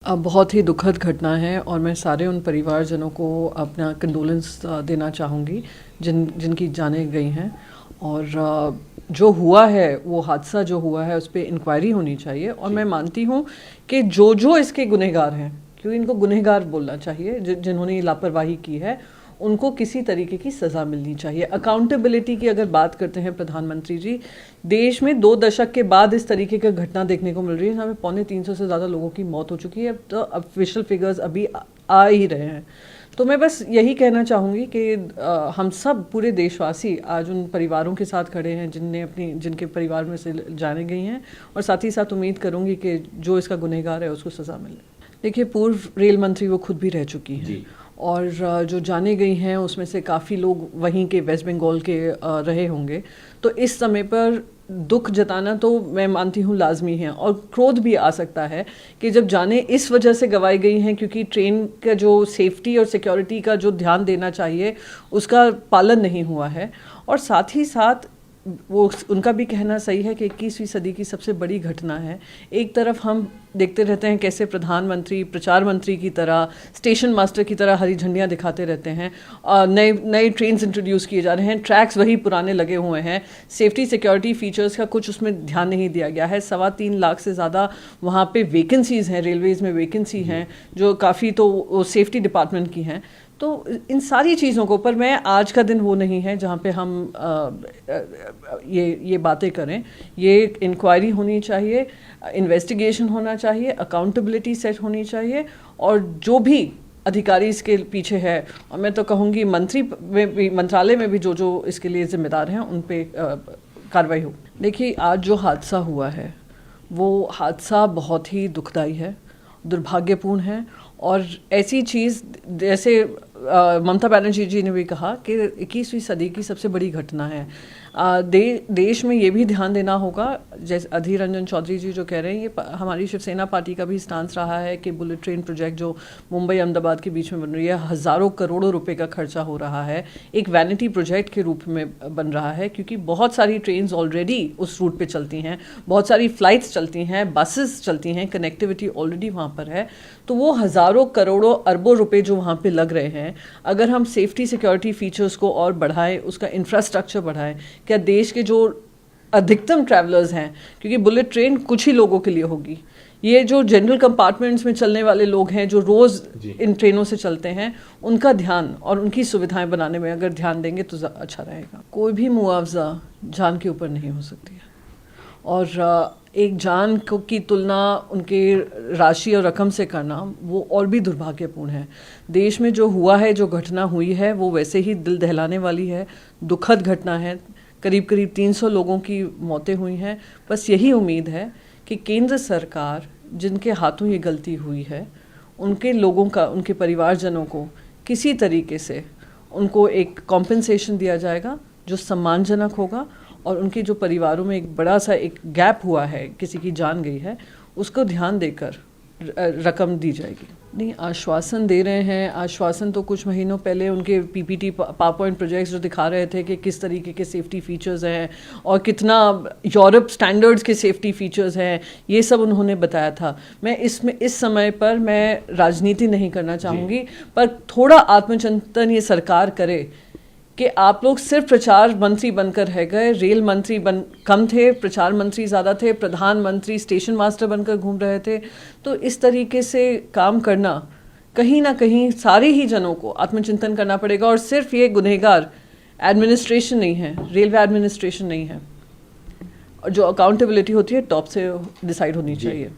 बहुत ही दुखद घटना है और मैं सारे उन परिवारजनों को अपना कंडोलेंस देना चाहूँगी जिनकी जानें गई हैं। और जो हुआ है, वो हादसा जो हुआ है उस पर इंक्वायरी होनी चाहिए। और मैं मानती हूँ कि जो इसके गुनहगार हैं, क्योंकि इनको गुनहगार बोलना चाहिए, जिन्होंने लापरवाही की है, उनको किसी तरीके की सज़ा मिलनी चाहिए। अकाउंटेबिलिटी की अगर बात करते हैं प्रधानमंत्री जी, देश में 2 दशक के बाद इस तरीके की घटना देखने को मिल रही है। हमें 350 से ज़्यादा लोगों की मौत हो चुकी है। तो ऑफिशियल फिगर्स अभी आ ही रहे हैं। तो मैं बस यही कहना चाहूँगी कि हम सब पूरे देशवासी आज उन परिवारों के साथ खड़े हैं जिनके परिवार में से जाने गई हैं, और साथ ही साथ उम्मीद करूँगी कि जो इसका गुनहगार है उसको सज़ा मिले। देखिए, पूर्व रेल मंत्री वो खुद भी रह चुकी हैं, और जो जाने गई हैं उसमें से काफ़ी लोग वहीं के वेस्ट बंगाल के रहे होंगे। तो इस समय पर दुख जताना तो मैं मानती हूँ लाजमी है, और क्रोध भी आ सकता है कि जब जाने इस वजह से गंवाई गई हैं क्योंकि ट्रेन का जो सेफ्टी और सिक्योरिटी का जो ध्यान देना चाहिए उसका पालन नहीं हुआ है। और साथ ही साथ वो उनका भी कहना सही है कि 21वीं सदी की सबसे बड़ी घटना है। एक तरफ हम देखते रहते हैं कैसे प्रधानमंत्री प्रचार मंत्री की तरह, स्टेशन मास्टर की तरह हरी झंडियाँ दिखाते रहते हैं, नए ट्रेन्स इंट्रोड्यूस किए जा रहे हैं, ट्रैक्स वही पुराने लगे हुए हैं, सेफ्टी सिक्योरिटी फीचर्स का कुछ उसमें ध्यान नहीं दिया गया है। 3.25 लाख से ज़्यादा वहाँ पे वैकेंसीज़ हैं, रेलवेज़ में वैकेंसी हैं जो काफ़ी तो सेफ्टी डिपार्टमेंट की हैं। तो इन सारी चीज़ों को, पर मैं आज का दिन वो नहीं है जहाँ पे हम ये बातें करें। ये इंक्वायरी होनी चाहिए, इन्वेस्टिगेशन होना चाहिए, अकाउंटेबिलिटी सेट होनी चाहिए, और जो भी अधिकारी इसके पीछे है, और मैं तो कहूँगी मंत्रालय में भी जो इसके लिए जिम्मेदार हैं उन पे कार्रवाई हो। देखिए, आज जो हादसा हुआ है वो हादसा बहुत ही दुखदाई है, दुर्भाग्यपूर्ण है। और ऐसी चीज़ जैसे ममता बनर्जी जी ने भी कहा कि 21वीं सदी की सबसे बड़ी घटना है। देश में ये भी ध्यान देना होगा, जैसे अधीर रंजन चौधरी जी जो कह रहे हैं, ये हमारी शिवसेना पार्टी का भी स्टांस रहा है कि बुलेट ट्रेन प्रोजेक्ट जो मुंबई अहमदाबाद के बीच में बन रही है, हज़ारों करोड़ों रुपए का खर्चा हो रहा है, एक वैनिटी प्रोजेक्ट के रूप में बन रहा है, क्योंकि बहुत सारी ट्रेन्स ऑलरेडी उस रूट पे चलती हैं, बहुत सारी फ्लाइट्स चलती हैं, बसेस चलती हैं, कनेक्टिविटी ऑलरेडी वहाँ पर है। तो वो हज़ारों करोड़ों अरबों रुपए जो वहाँ पे लग रहे हैं, अगर हम सेफ्टी सिक्योरिटी फीचर्स को और बढ़ाएं, उसका इंफ्रास्ट्रक्चर बढ़ाएं, क्या देश के जो अधिकतम ट्रैवलर्स हैं, क्योंकि बुलेट ट्रेन कुछ ही लोगों के लिए होगी, ये जो जनरल कंपार्टमेंट्स में चलने वाले लोग हैं जो रोज़ इन ट्रेनों से चलते हैं, उनका ध्यान और उनकी सुविधाएं बनाने में अगर ध्यान देंगे तो अच्छा रहेगा। कोई भी मुआवजा जान के ऊपर नहीं हो सकती है, और एक जान की तुलना उनके राशि और रकम से करना वो और भी दुर्भाग्यपूर्ण है। देश में जो हुआ है, जो घटना हुई है, वो वैसे ही दिल दहलाने वाली है, दुखद घटना है। करीब 300 लोगों की मौतें हुई हैं। बस यही उम्मीद है कि केंद्र सरकार जिनके हाथों ये गलती हुई है, उनके लोगों का, उनके परिवारजनों को किसी तरीके से उनको एक कॉम्पेंसेशन दिया जाएगा जो सम्मानजनक होगा, और उनके जो परिवारों में एक बड़ा सा एक गैप हुआ है, किसी की जान गई है, उसको ध्यान देकर रकम दी जाएगी। नहीं, आश्वासन दे रहे हैं। आश्वासन तो कुछ महीनों पहले उनके पीपीटी पावरपॉइंट प्रोजेक्ट्स जो दिखा रहे थे कि किस तरीके के सेफ्टी फीचर्स हैं और कितना यूरोप स्टैंडर्ड्स के सेफ्टी फीचर्स हैं, ये सब उन्होंने बताया था। मैं इस समय पर मैं राजनीति नहीं करना चाहूँगी, पर थोड़ा आत्मचिंतन ये सरकार करे कि आप लोग सिर्फ प्रचार मंत्री बनकर रह गए। रेल मंत्री कम थे, प्रचार मंत्री ज़्यादा थे, प्रधानमंत्री स्टेशन मास्टर बनकर घूम रहे थे। तो इस तरीके से काम करना, कहीं ना कहीं सारे ही जनों को आत्मचिंतन करना पड़ेगा। और सिर्फ ये गुनहगार एडमिनिस्ट्रेशन नहीं है, रेलवे एडमिनिस्ट्रेशन नहीं है, और जो अकाउंटेबिलिटी होती है टॉप से डिसाइड होनी चाहिए।